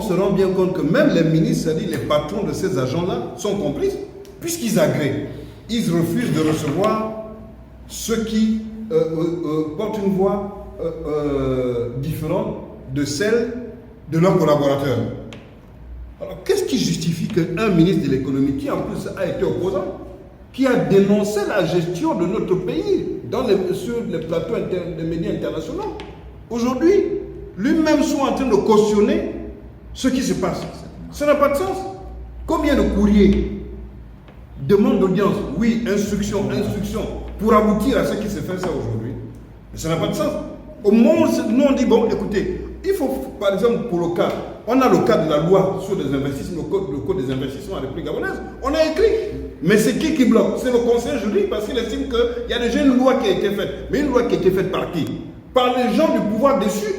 se rend bien compte que même les ministres, c'est-à-dire les patrons de ces agents-là, sont complices, puisqu'ils agréent. Ils refusent de recevoir ceux qui portent une voix différente de celle de leurs collaborateurs. Alors, qu'est-ce qui justifie qu'un ministre de l'économie, qui en plus a été opposant, qui a dénoncé la gestion de notre pays sur les plateaux des médias internationaux, aujourd'hui, lui-même soit en train de cautionner ce qui se passe? Ça n'a pas de sens. Combien de courriers, demande d'audience, oui, instruction, pour aboutir à ce qui se fait ça aujourd'hui? Mais ça n'a pas de sens. Au moment où nous on dit, bon, écoutez, il faut, par exemple, pour le cas, on a le cas de la loi sur les investissements, le code des investissements en République gabonaise, on a écrit. Mais c'est qui bloque? C'est le conseil juridique, parce qu'il estime qu'il y a déjà une loi qui a été faite. Mais une loi qui a été faite par qui? Par les gens du pouvoir dessus.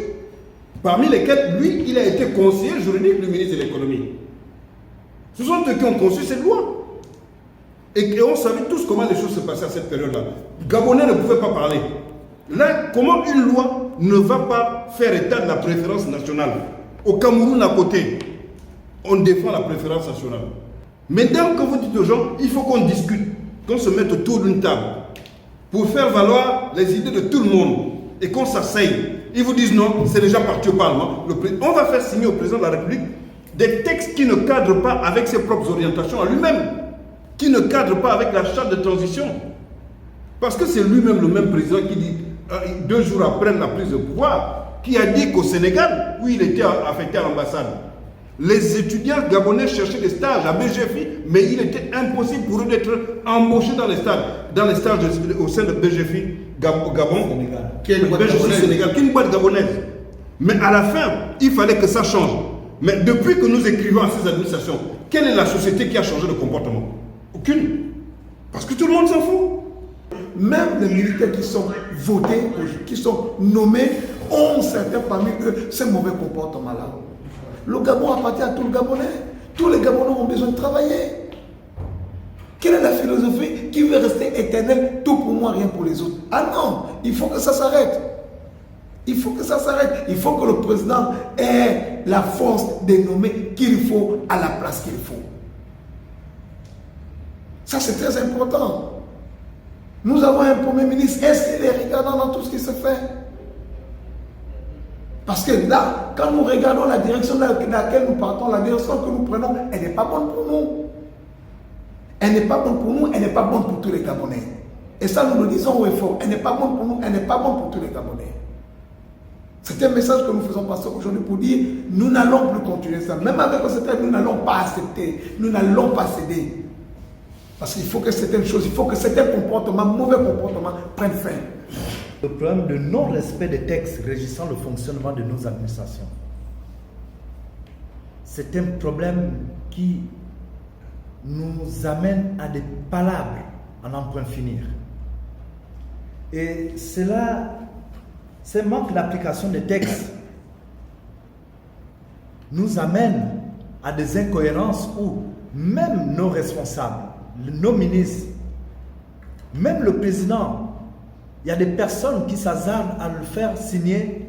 Parmi lesquels, lui, il a été conseiller juridique du ministre de l'économie. Ce sont eux qui ont conçu cette loi. Et on savait tous comment les choses se passaient à cette période-là. Gabonais ne pouvaient pas parler. Là, comment une loi ne va pas faire état de la préférence nationale? Au Cameroun, à côté, on défend la préférence nationale. Maintenant, quand vous dites aux gens, il faut qu'on discute, qu'on se mette autour d'une table pour faire valoir les idées de tout le monde et qu'on s'asseye. Ils vous disent non, c'est déjà parti au Parlement. On va faire signer au président de la République des textes qui ne cadrent pas avec ses propres orientations à lui-même, qui ne cadrent pas avec la charte de transition. Parce que c'est lui-même le même président qui dit, 2 jours après la prise de pouvoir, qui a dit qu'au Sénégal, où il était affecté à l'ambassade, les étudiants gabonais cherchaient des stages à BGFI, mais il était impossible pour eux d'être embauchés dans les stages au sein de BGFI Gabon, qui est une boîte gabonaise. Mais à la fin, il fallait que ça change. Mais depuis que nous écrivons à ces administrations, quelle est la société qui a changé de comportement? Aucune. Parce que tout le monde s'en fout. Même les militaires qui sont votés, qui sont nommés, ont certains parmi eux ce mauvais comportement-là. Le Gabon appartient à tout le Gabonais. Tous les Gabonais ont besoin de travailler. Quelle est la philosophie qui veut rester éternelle, tout pour moi, rien pour les autres? Ah non, il faut que ça s'arrête. Il faut que ça s'arrête. Il faut que le président ait la force de nommer qu'il faut à la place qu'il faut. Ça, c'est très important. Nous avons un premier ministre. Est-ce qu'il est regardant dans tout ce qui se fait? Parce que là, quand nous regardons la direction dans laquelle nous partons, la direction que nous prenons, elle n'est pas bonne pour nous. Elle n'est pas bonne pour nous, elle n'est pas bonne pour tous les Gabonais. Et ça, nous le disons haut et fort. Elle n'est pas bonne pour nous, elle n'est pas bonne pour tous les Gabonais. C'est un message que nous faisons passer aujourd'hui pour dire, nous n'allons plus continuer ça. Même avec ce texte, nous n'allons pas accepter, nous n'allons pas céder. Parce qu'il faut que certaines choses, il faut que certains comportements, mauvais comportements, prennent fin. Le problème de non-respect des textes régissant le fonctionnement de nos administrations, c'est un problème qui nous amène à des palabres à n'en point finir. Et cela, ce manque d'application des textes nous amène à des incohérences où même nos responsables, nos ministres, même le président, il y a des personnes qui s'hasardent à le faire signer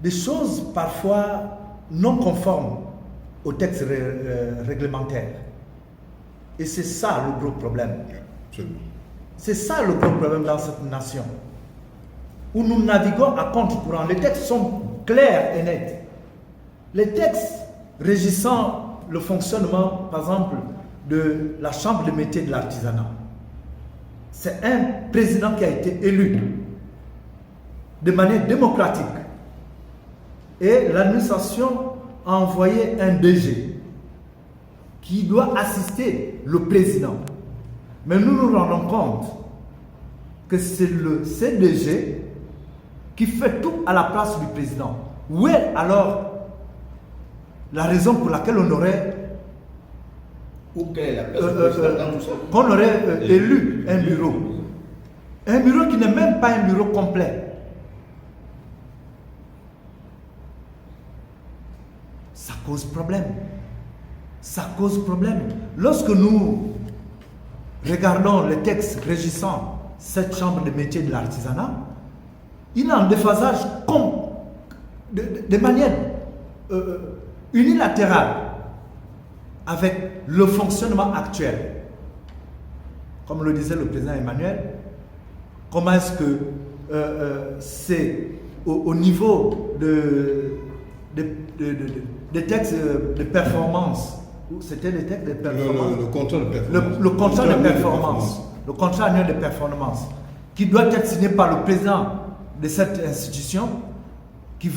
des choses parfois non conformes aux textes réglementaires. Et c'est ça le gros problème. C'est ça le gros problème dans cette nation. Où nous naviguons à contre-courant. Les textes sont clairs et nets. Les textes régissant le fonctionnement, par exemple, de la Chambre des métiers de l'artisanat. C'est un président qui a été élu de manière démocratique. Et l'administration a envoyé un DG qui doit assister le président. Mais nous nous rendons compte que c'est le CDG qui fait tout à la place du président. Où est alors la raison pour laquelle on aurait qu'on aurait élu un bureau? Un bureau qui n'est même pas un bureau complet. Ça cause problème. Ça cause problème. Lorsque nous regardons les textes régissant cette chambre de métiers de l'artisanat, il y a un déphasage de manière unilatérale avec le fonctionnement actuel, comme le disait le président Emmanuel, comment est-ce que c'est au niveau des textes de performance, c'était les textes de performance, le contrat de performance. le contrat de performance, le contrat annuel de performance, qui doit être signé par le président de cette institution, qui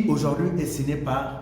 aujourd'hui est signé par